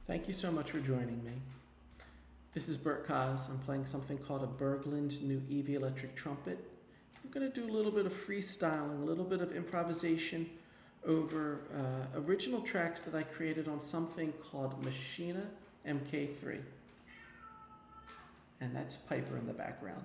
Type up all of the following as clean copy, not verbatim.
Thank you so much for joining me. This is Bert Cos. I'm playing something called a Berglund NuEVI Electric Trumpet. I'm going to do a little bit of freestyling, a little bit of improvisation over original tracks that I created on something called Machina MK3. And that's Piper in the background.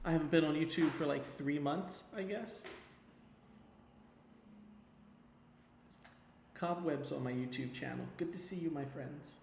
I haven't been on YouTube for like 3 months, I guess. Cobwebs on my YouTube channel. Good to see you, my friends.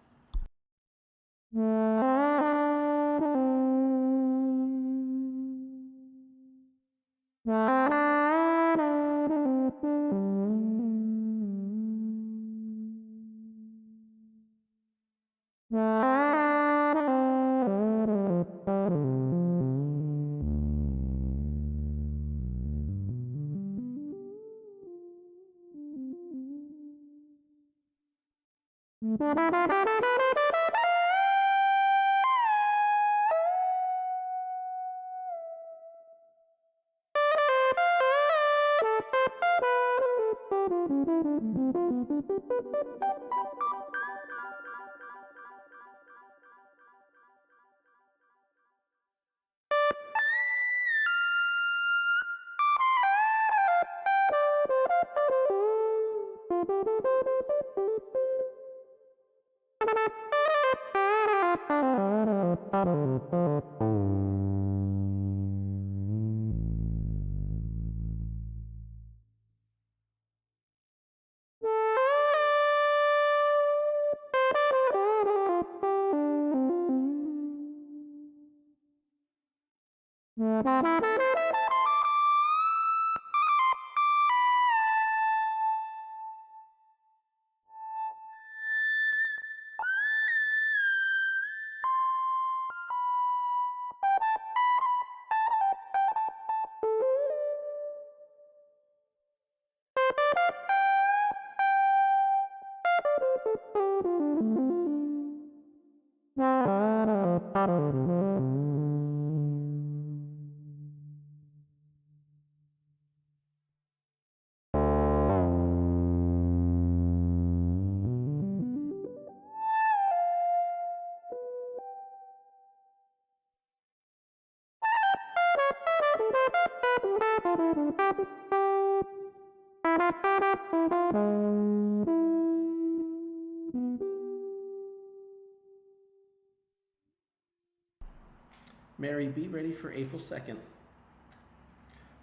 Mary, be ready for April 2nd.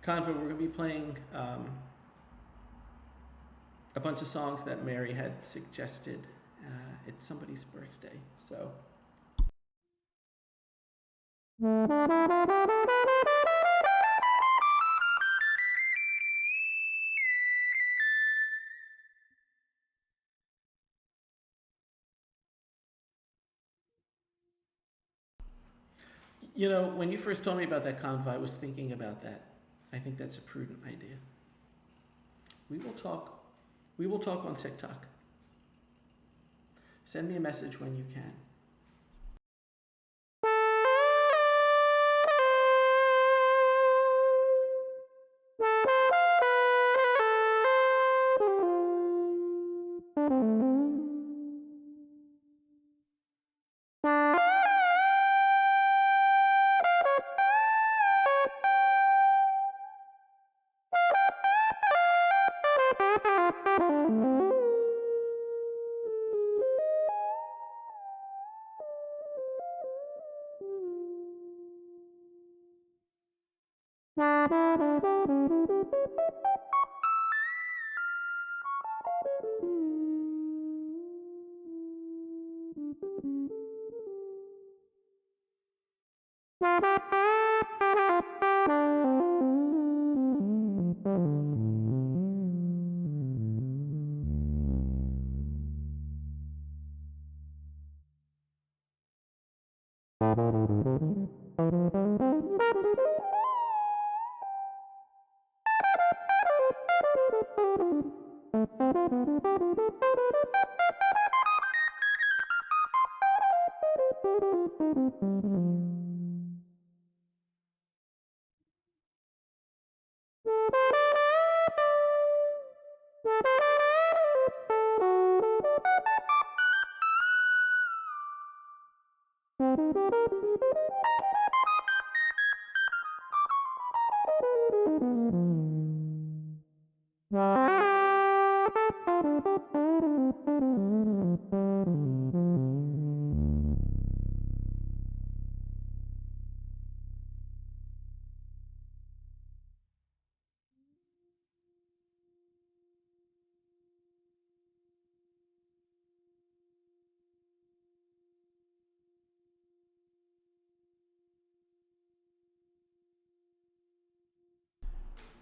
Convo, we're going to be playing a bunch of songs that Mary had suggested. It's somebody's birthday, so. You know, when you first told me about that convo, I was thinking about that. I think that's a prudent idea. We will talk. We will talk on TikTok. Send me a message when you can.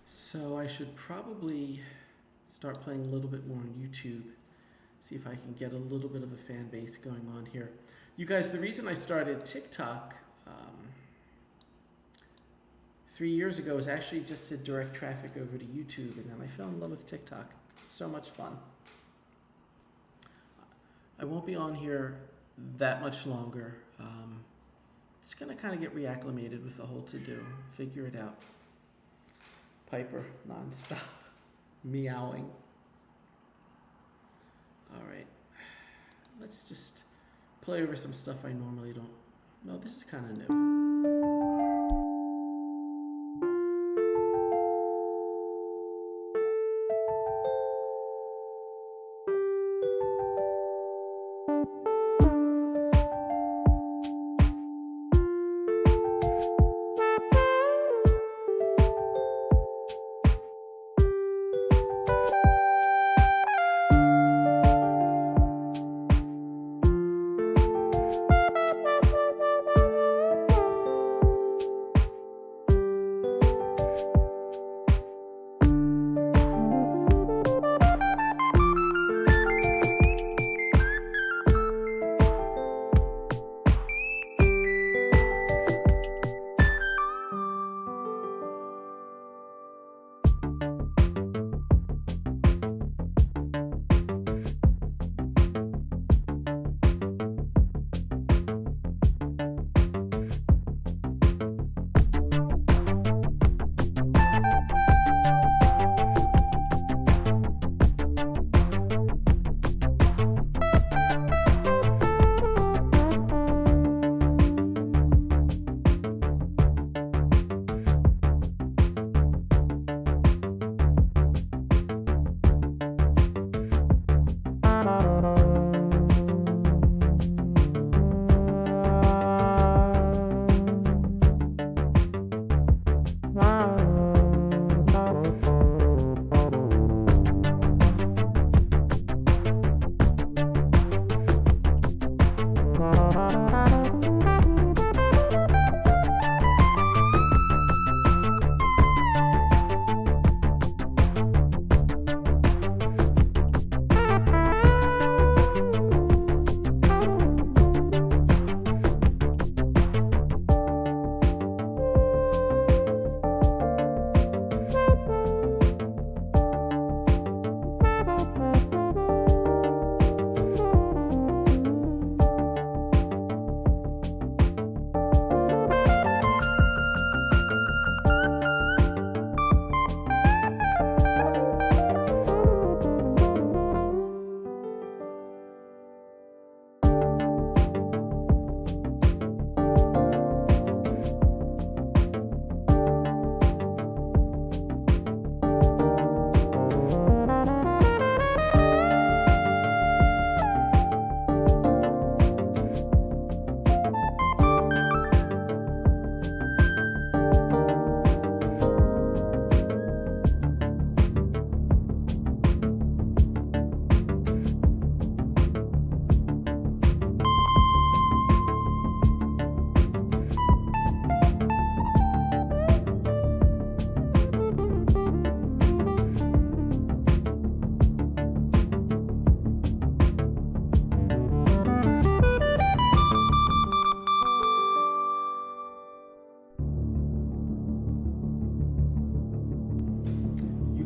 So I should probably start playing a little bit more on YouTube, see if I can get a little bit of a fan base going on here. You guys, the reason I started TikTok 3 years ago was actually just to direct traffic over to YouTube, and then I fell in love with TikTok. It's so much fun. I won't be on here that much longer. Just gonna kind of get reacclimated with the whole to-do, figure it out. Piper, non-stop, meowing. All right, let's just play over some stuff I normally don't. No, this is kind of new.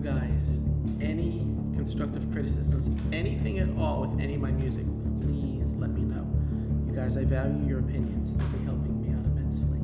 guys any constructive criticisms, anything at all with any of my music, please let me know. You guys, I value your opinions. You'll be helping me out immensely.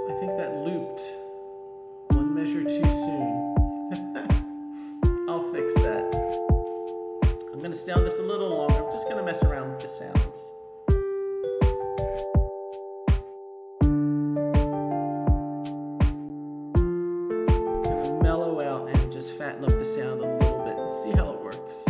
I think that looped one measure too soon. I'll fix that. I'm going to stay on this a little longer. I'm just going to mess around with the sounds. I'm going to mellow out and just fatten up the sound a little bit and see how it works.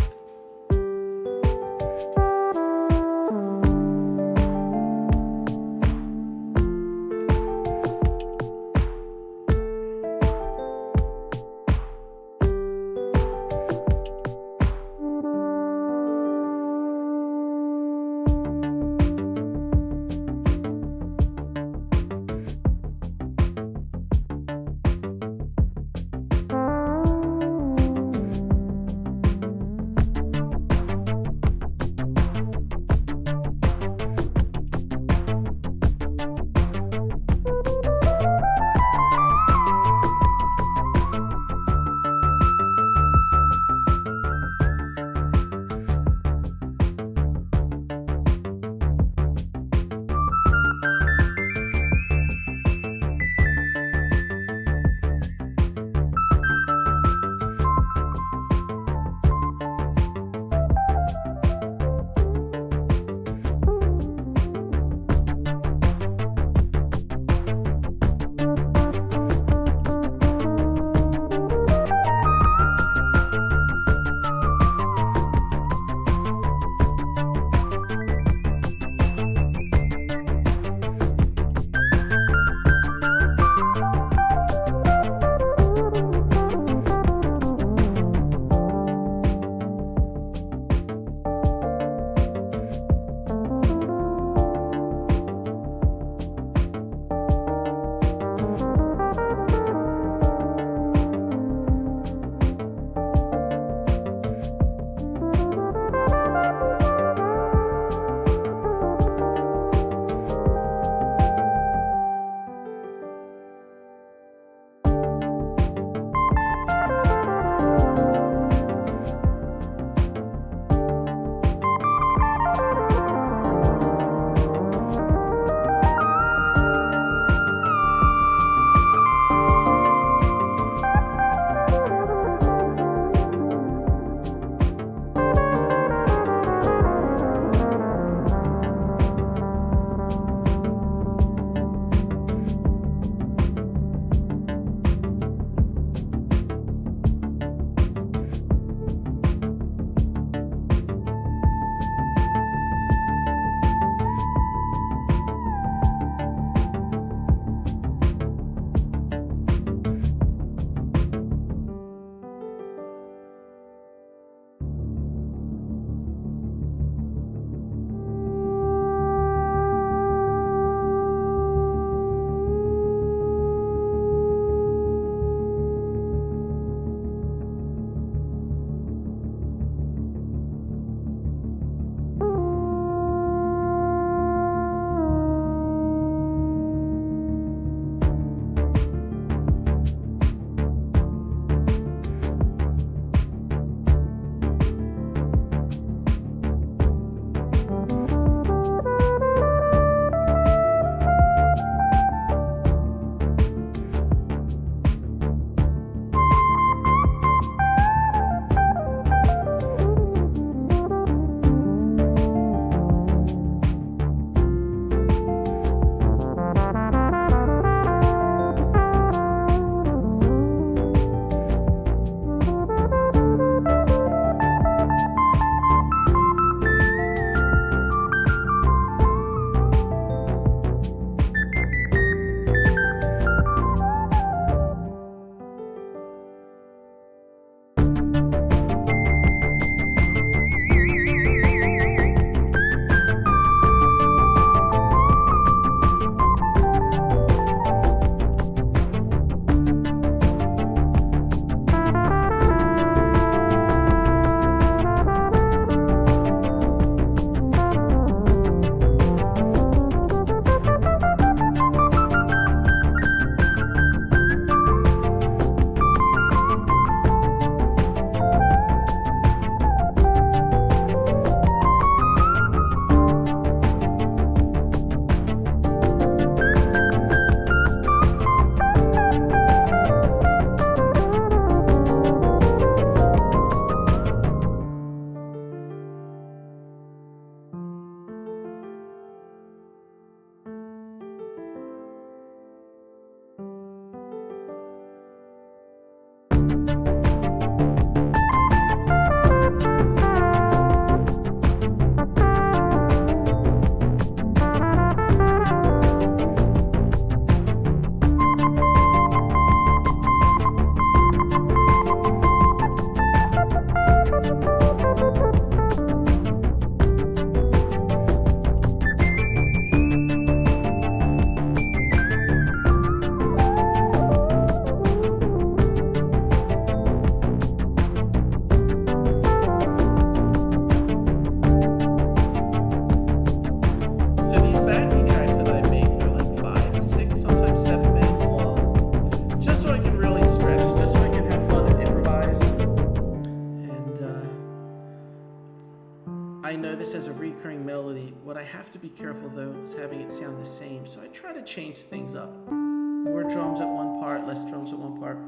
know this has a recurring melody. What I have to be careful though is having it sound the same. So I try to change things up. More drums at one part, less drums at one part.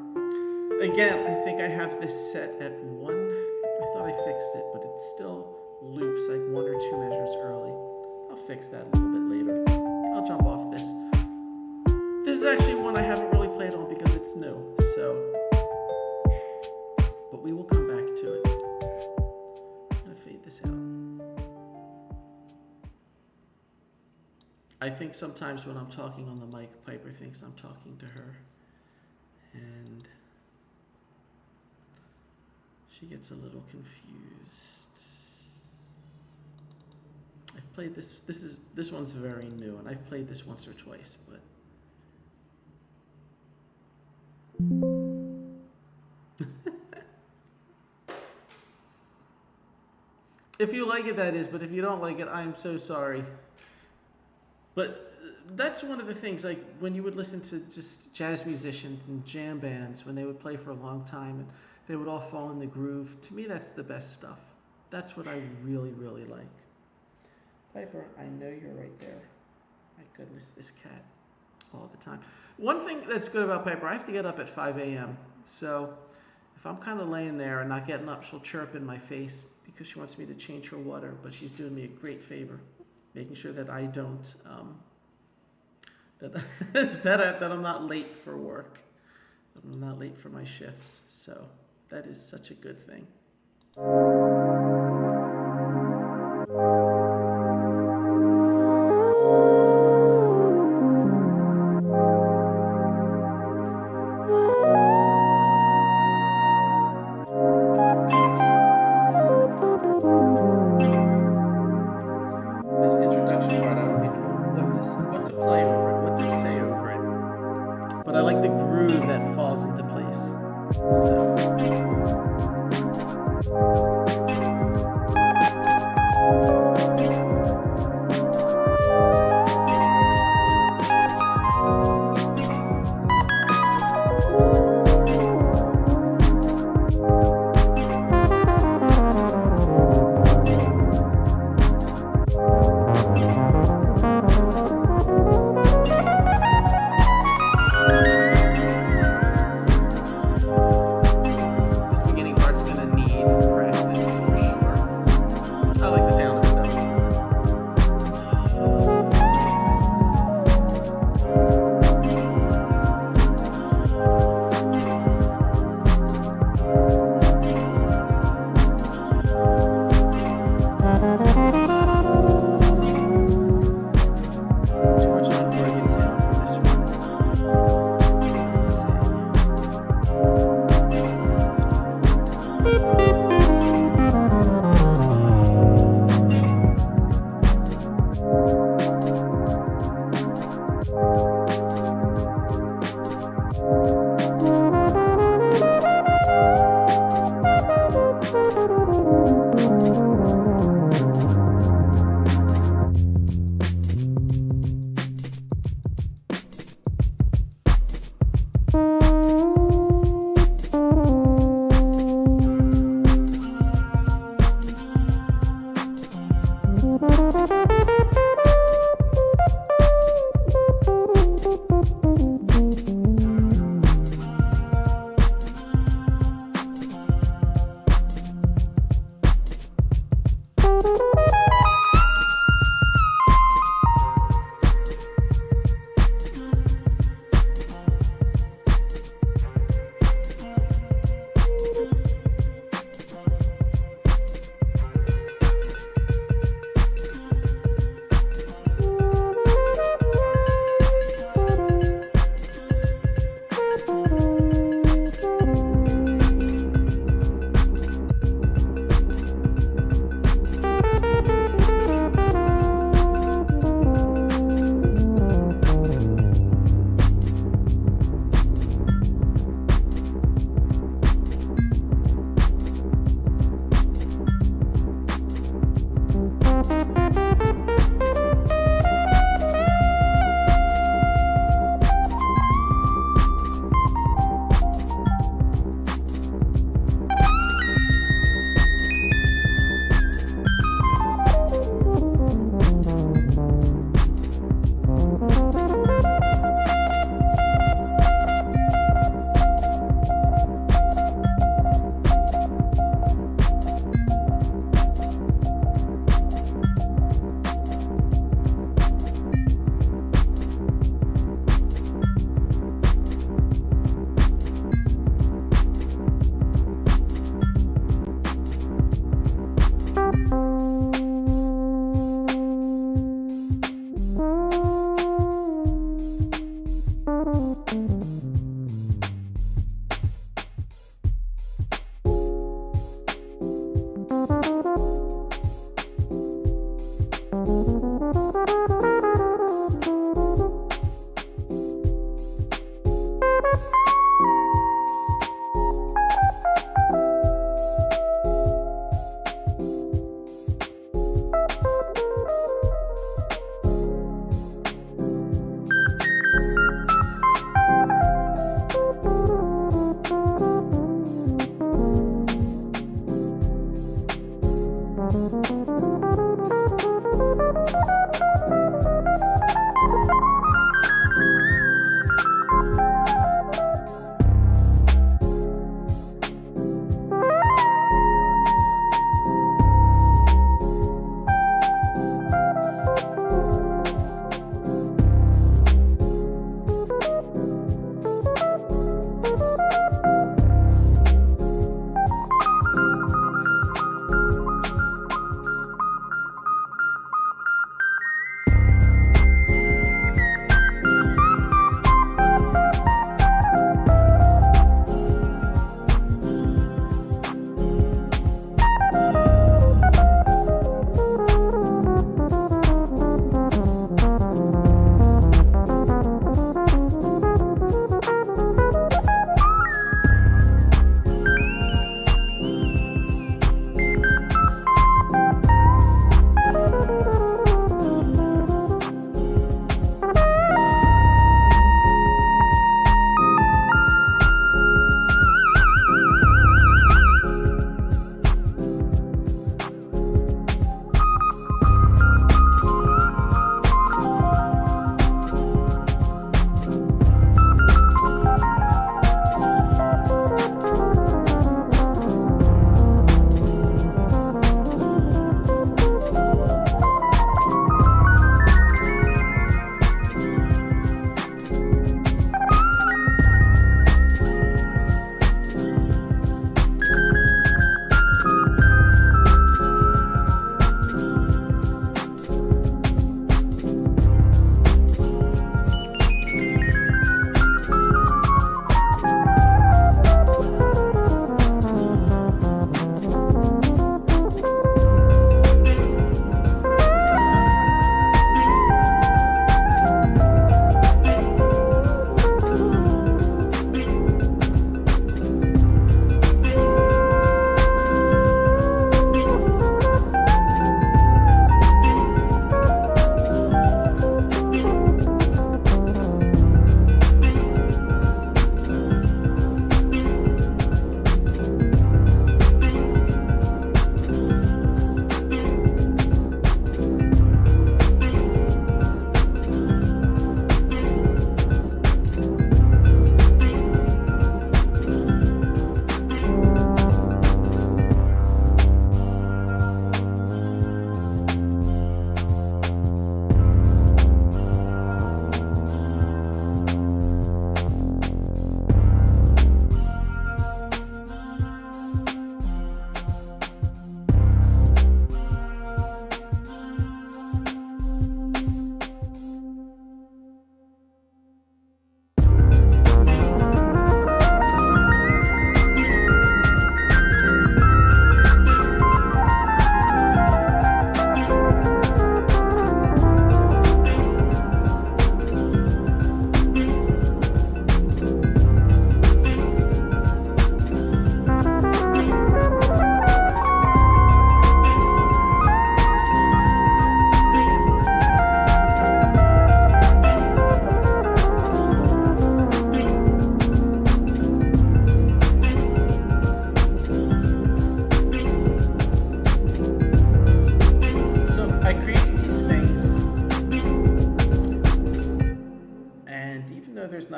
Again, I think I have this set at 1. I thought I fixed it, but it still loops like 1 or 2 measures early. I'll fix that a little bit later. I'll jump off this. This is actually one I haven't really played on because it's new, so. But we will come back to it. I'm gonna fade this out. I think sometimes when I'm talking on the mic, Piper thinks I'm talking to her. And she gets a little confused. I've played this. This one's very new, and I've played this once or twice, but if you like it, that is. But if you don't like it, I'm so sorry. But that's one of the things, like when you would listen to just jazz musicians and jam bands, when they would play for a long time and they would all fall in the groove. To me, that's the best stuff. That's what I really, really like. Piper, I know you're right there. My goodness, this cat all the time. One thing that's good about Piper, I have to get up at 5 a.m. So if I'm kind of laying there and not getting up, she'll chirp in my face because she wants me to change her water, but she's doing me a great favor, making sure that I don't, that I'm not late for work. I'm not late for my shifts. So that is such a good thing.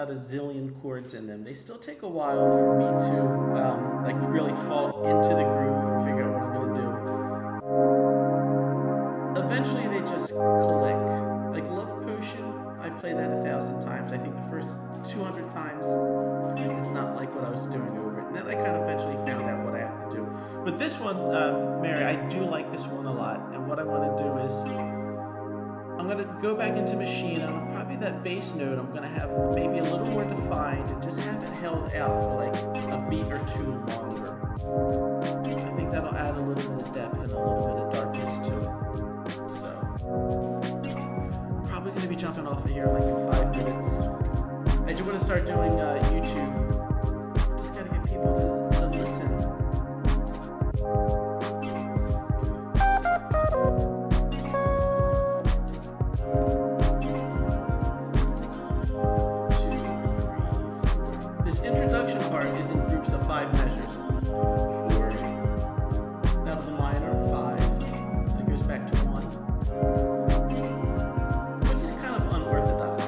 not a zillion chords in them. They still take a while for me to like really fall into the groove and figure out what I'm going to do. Eventually they just click. Like Love Potion, I've played that 1,000 times. I think the first 200 times I did not like what I was doing over it. And then I kind of eventually found out what I have to do. But this one, Mary, I do like this one a lot. And what I want to do is I'm going to go back into machine, and probably that bass note I'm going to have maybe a little more defined and just have it held out for like a beat or two longer. I think that'll add a little bit of depth and a little bit of darkness to it. So, I'm probably going to be jumping off of here like in 5 minutes. I do want to start doing YouTube. Just got to get people to listen. Introduction part is in groups of 5 measures. 4, down to the minor, 5, and it goes back to 1, which is kind of unorthodox.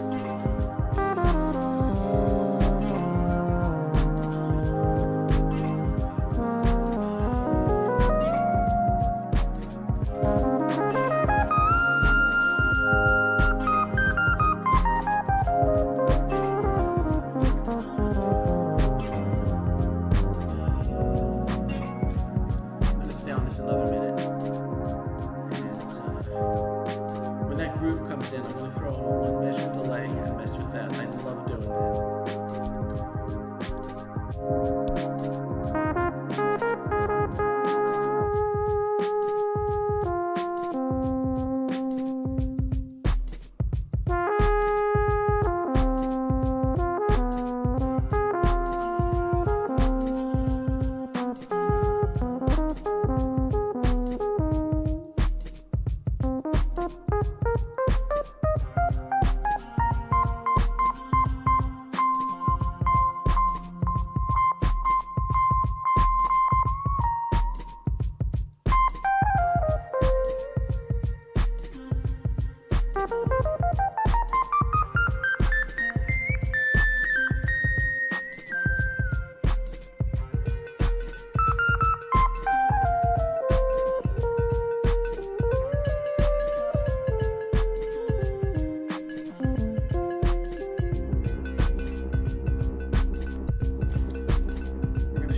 I'm going to throw in a 1 measure delay and mess with that. I love doing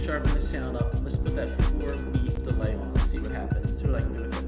sharpen the sound up. Let's put that 4 beat delay on and see what happens. See what I can do with it.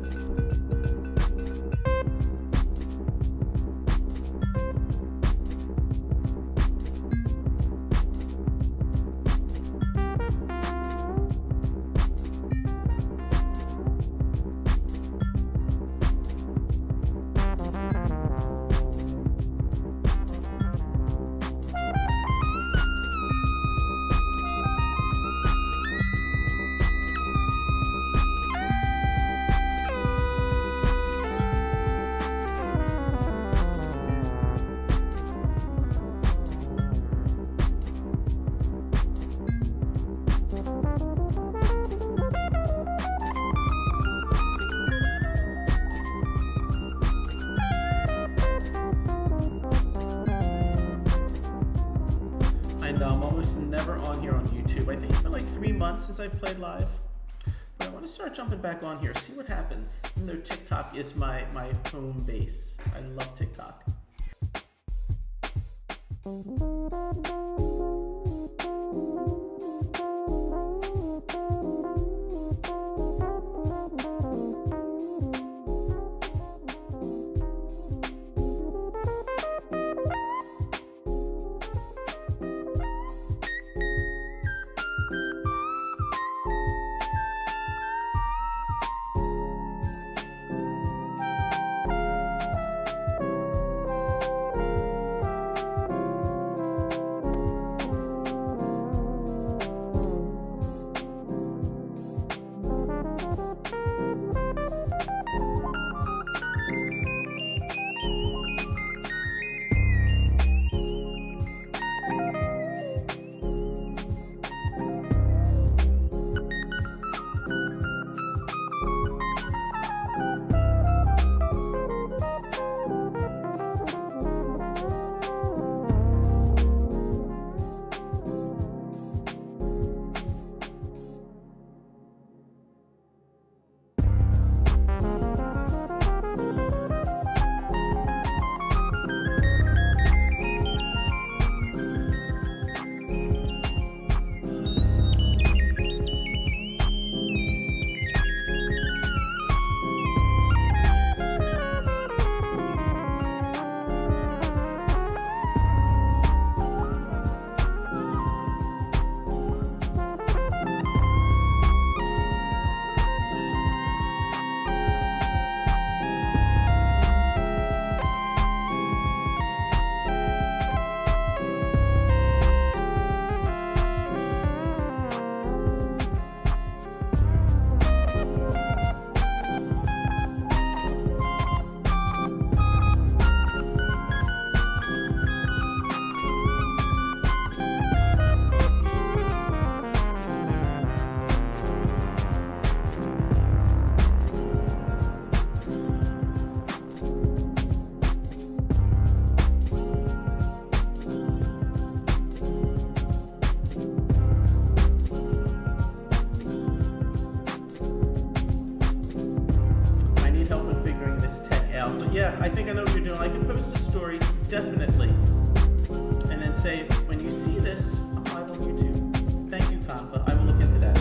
I'm almost never on here on YouTube. I think it's been like 3 months since I've played live. But I want to start jumping back on here, see what happens. Even though TikTok is my home base. I love TikTok. I think I know what you're doing. I can post a story, definitely. And then say, when you see this, I'm live on YouTube. Thank you, Canva. I will look into that.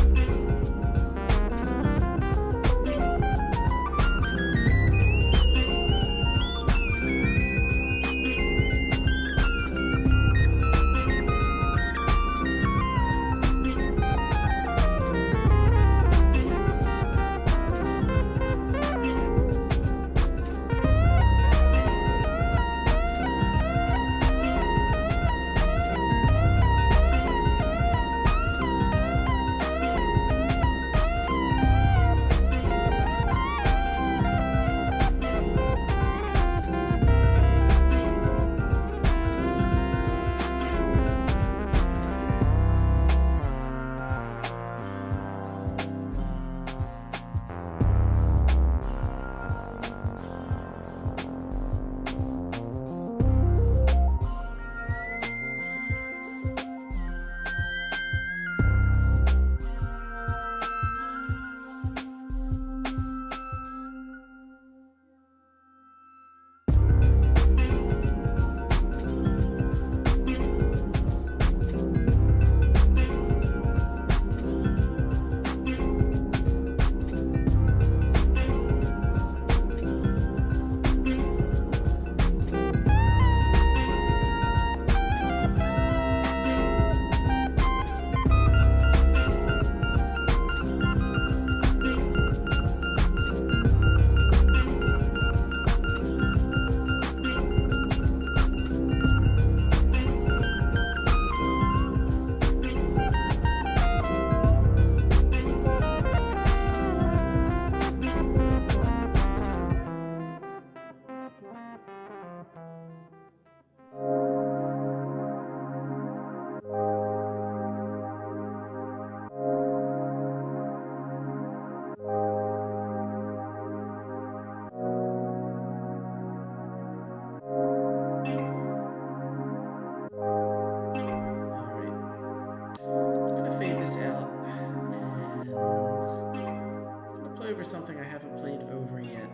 Something I haven't played over yet.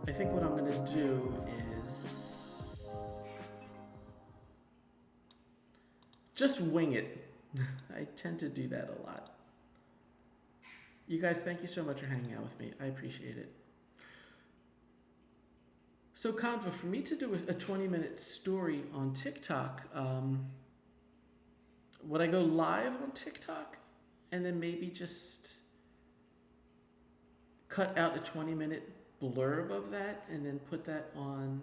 I think what I'm going to do is just wing it. I tend to do that a lot. You guys, thank you so much for hanging out with me. I appreciate it. So Canva, for me to do a 20-minute story on TikTok, would I go live on TikTok and then maybe just cut out a 20-minute blurb of that and then put that on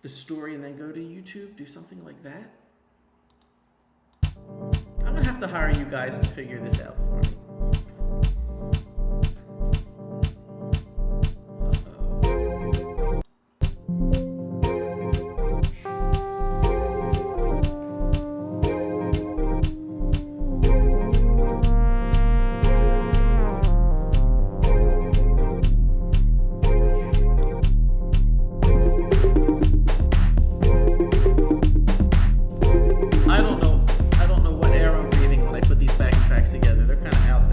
the story and then go to YouTube, do something like that? I'm gonna have to hire you guys to figure this out for me. I don't know what air I'm breathing when I put these backing tracks together. They're kind of out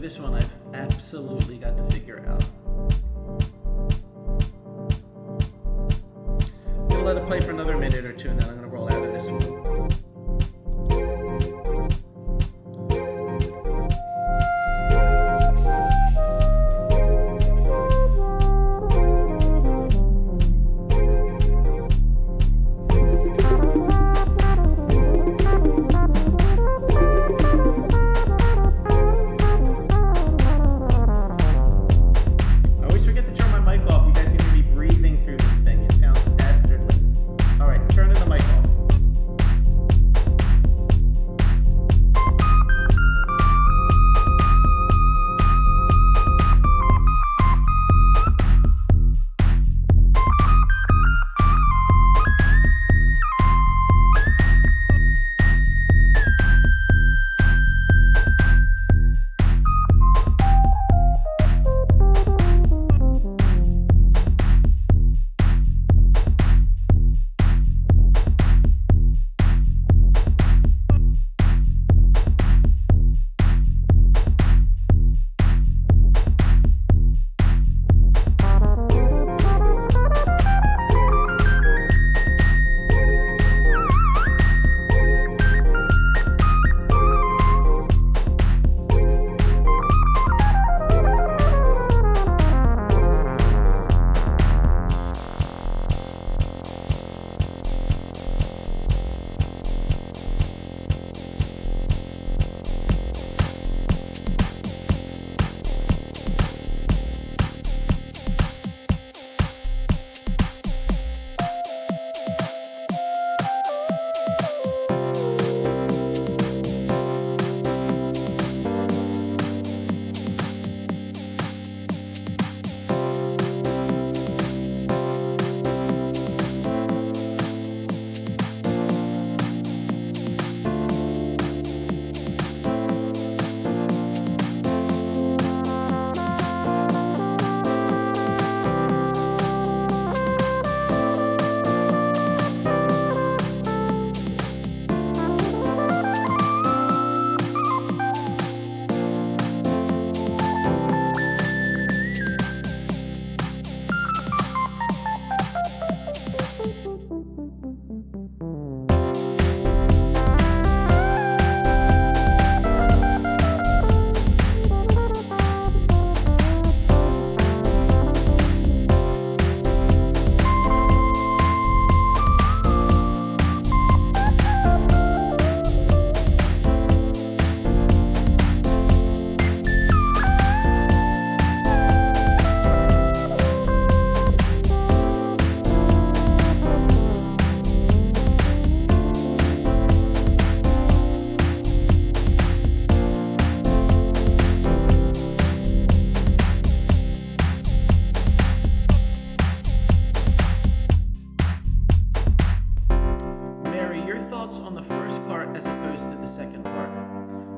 this one I've absolutely got to figure out. I'm gonna let it play for another minute or two, and then I'm gonna roll out of this one.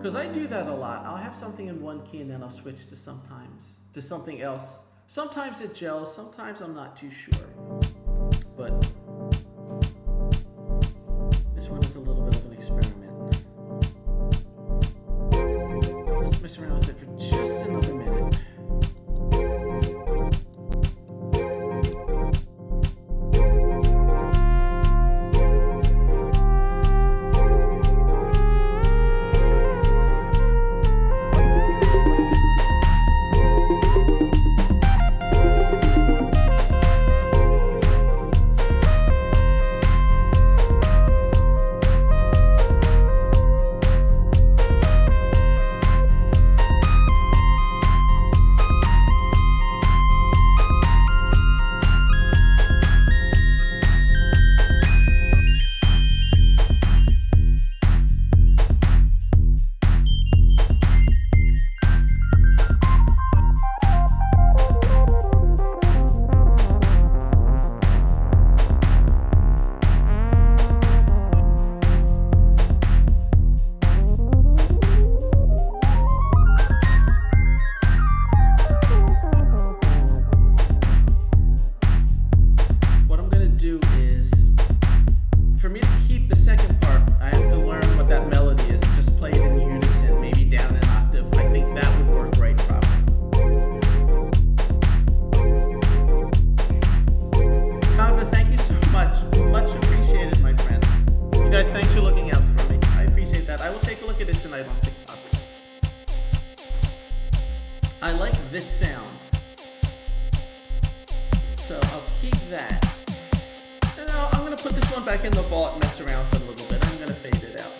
Because I do that a lot. I'll have something in one key and then I'll switch to something else. Sometimes it gels, sometimes I'm not too sure. But this one is a little bit of an experiment. Let's mess around with it for just another minute. tonight on TikTok. I like this sound, so I'll keep that. And I'm going to put this one back in the vault and mess around for a little bit. I'm going to fade it out.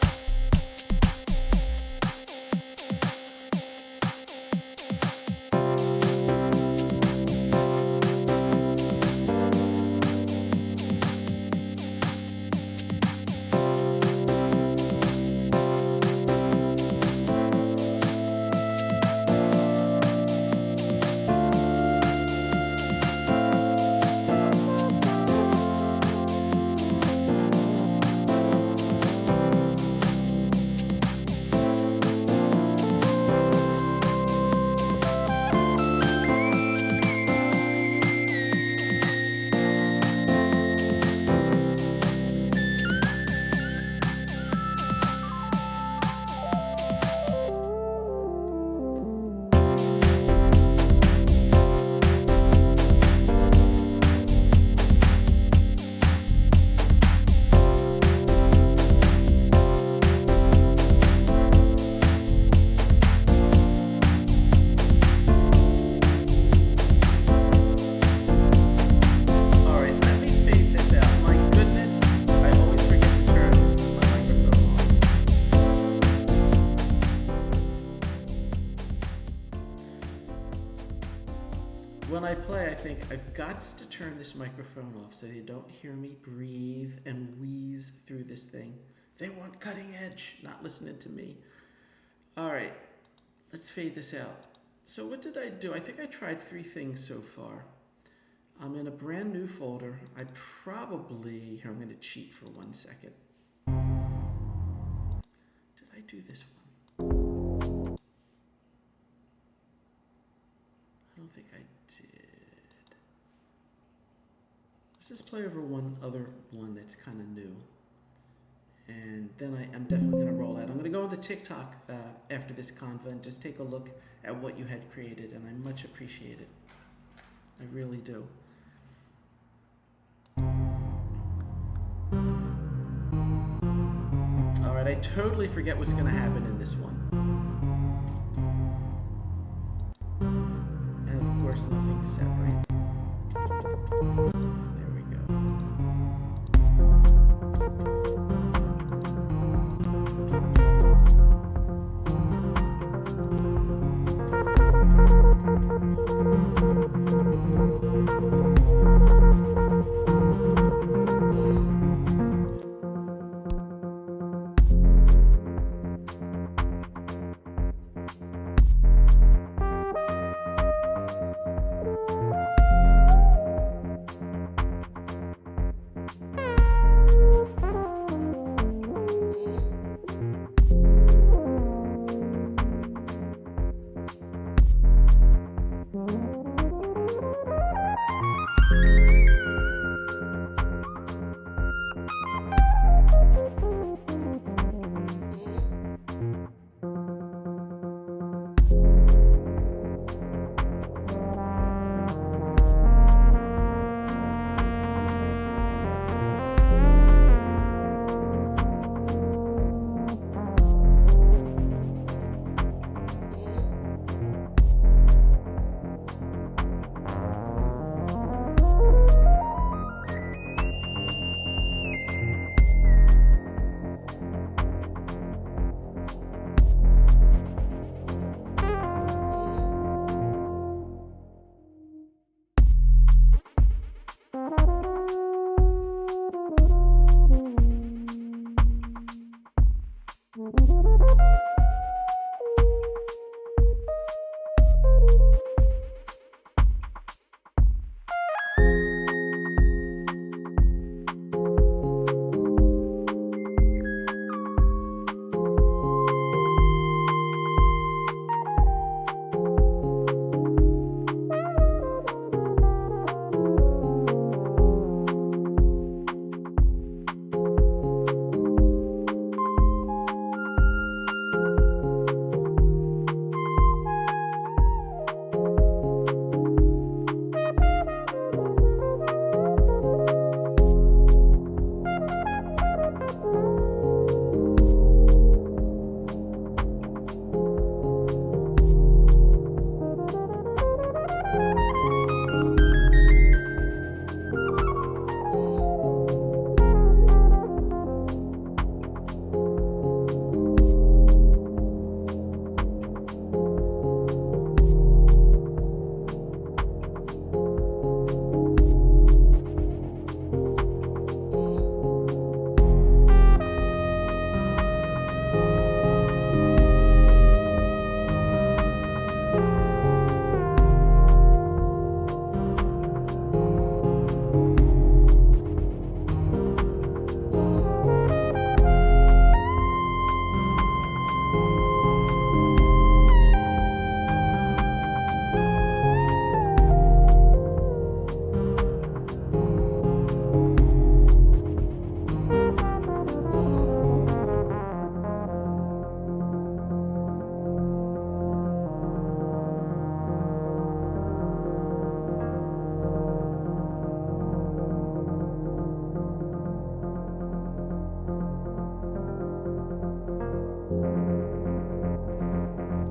When I play, I think I've got to turn this microphone off so you don't hear me breathe and wheeze through this thing. They want cutting edge, not listening to me. All right, let's fade this out. So what did I do? I think I tried 3 things so far. I'm in a brand new folder. I probably, here I'm going to cheat for 1 second. Did I do this one? I don't think I did. Let's just play over one other one that's kind of new. And then I'm definitely going to roll out. I'm going to go into TikTok after this convo and just take a look at what you had created, and I much appreciate it. I really do. All right, I totally forget what's going to happen in this one. And of course, nothing's set right. There we go.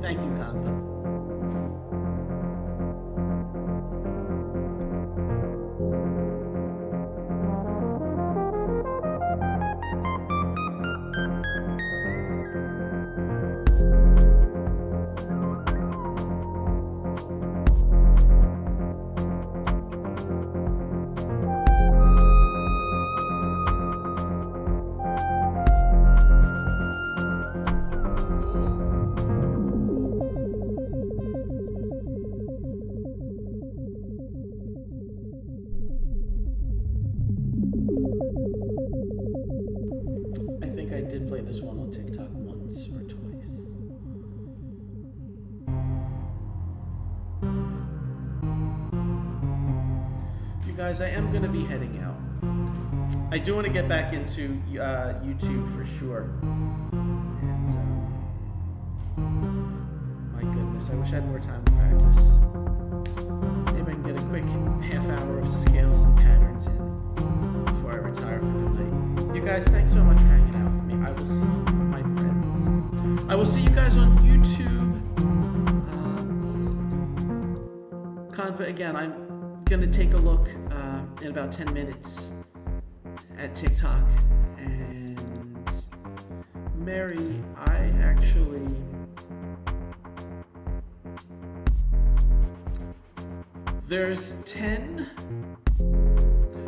Thank you, Conva. I did play this one on TikTok once or twice. You guys, I am going to be heading out. I do want to get back into YouTube for sure. And my goodness, I wish I had more time to practice. Maybe I can get a quick half hour of scales and patterns in before I retire for the night. You guys, thanks so much for hanging out with me. I will see my friends. I will see you guys on YouTube. Conva, again, I'm going to take a look in about 10 minutes at TikTok. And Mary, I actually... There's 10...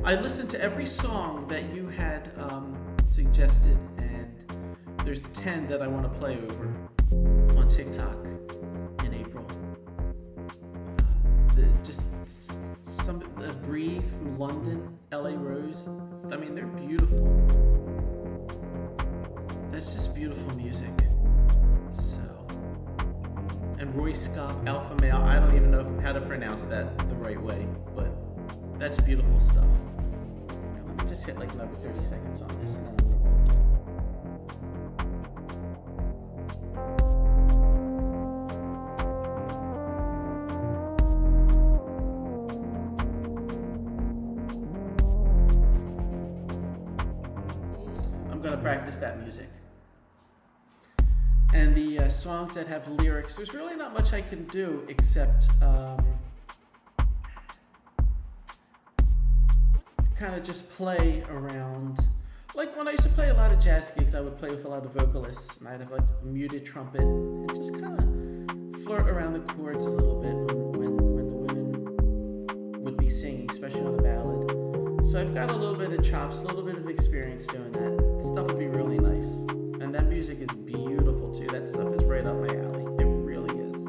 I listened to every song that you had suggested, and there's 10 that I want to play over on TikTok in April. Breathe from London, LA Rose. I mean, they're beautiful. That's just beautiful music. So, and Roy Scott, Alpha Male. I don't even know how to pronounce that the right way, but that's beautiful stuff. Now, let me just hit like another 30 seconds on this, and then I'm gonna roll. I'm gonna practice that music. And the songs that have lyrics, there's really not much I can do except kind of just play around. Like when I used to play a lot of jazz gigs, I would play with a lot of vocalists, and I'd have like a muted trumpet and just kind of flirt around the chords a little bit when the women would be singing, especially on a ballad. So I've got a little bit of chops, a little bit of experience doing that. Stuff would be really nice. And that music is beautiful too. That stuff is right up my alley. It really is.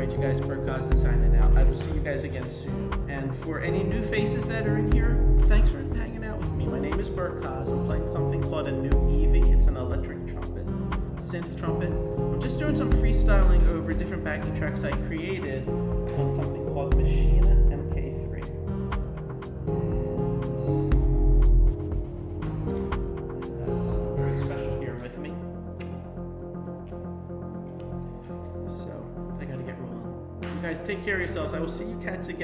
You guys, Bert Cos is signing out. I will see you guys again soon. And for any new faces that are in here, thanks for hanging out with me. My name is Bert Cos. I'm playing something called a NuEVI. It's an electric trumpet, synth trumpet. I'm just doing some freestyling over different backing tracks I created on something called Machina MK3. And that's very special here with me. So I gotta get rolling. You guys take care of yourselves. I will see you cats again.